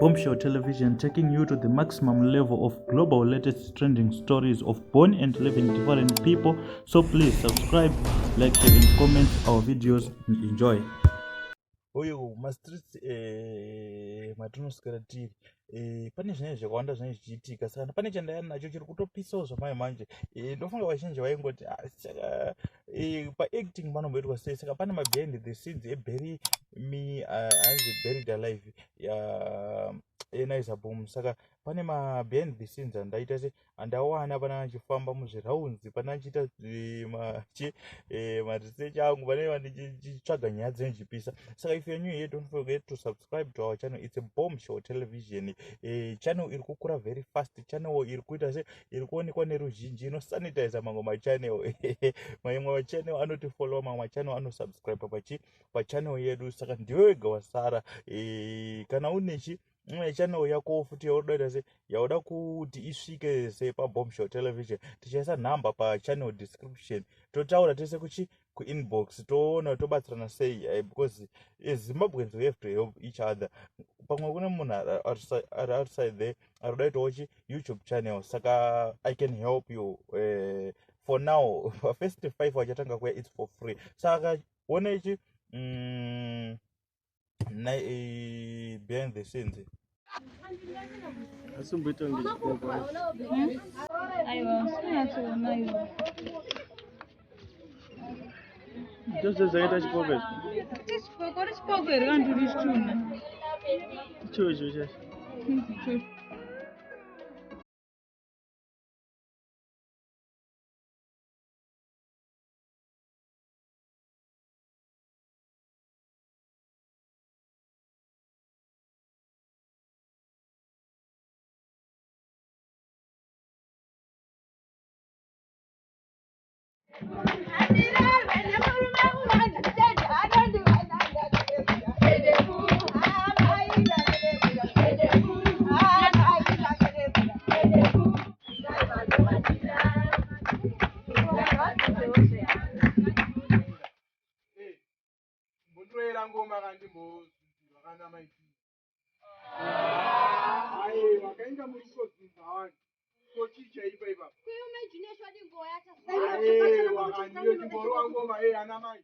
Bombshell Television, taking you to the maximum level of global latest trending stories of born and living different people. So please subscribe, like, share, and comment our videos and enjoy. Uyu mastreets matinoswera tiri pane zvinenge zvakawanda zvinenge zvichiitika saka pane chandayani nacho chiri kutopisawo zvamai manje ndofunga vazhinji vaingoti paacting panomboitwa sei saka pane mabehind the scenes ebury me hanzi buried alive enaisabom saka pane mabehind the scenes andaita se andawana pana achifamba muzviraunzi pana achiita marisearch angu pane vandichitsvaga nyaya dzinenge dzichipisa. Saka if you're new here, don't forget to subscribe to our channel. It's a Bombshell Television channel iri kukura very fast, channel iri kuita se iri kuonekwa neruzhinji, inosanitize mamwe machannel mamwe machannel anotifollow, mamwe machannel anosubscribe pachannel yedu, saka ndiwe wega wasara. Kana une channel yako futi yaunoda se yauda kuti isvike se paBombshell Television, tichaisa nhamba pachannel description, totaura tese kuinbox toona tobatsirana sei because Zimbabweans, we have to help each other. Pamwe kune munhu ari outside there arikuda kuitawo YouTube channel, saka I can help you for now. First 5 wachatanga kuya it's for free, saka one ichi behind the scenes asimboita ngechikoko aiwa sinatsoona iwo chose zvaita chikoko tichikoko richikoko here vantu richituna ichocho chacho ngoma kandimbozvinzirwa kana maiti wakaenda murikozvinza wani kochicha ipa ipapo wakandiro chimborwa ngoma ana mai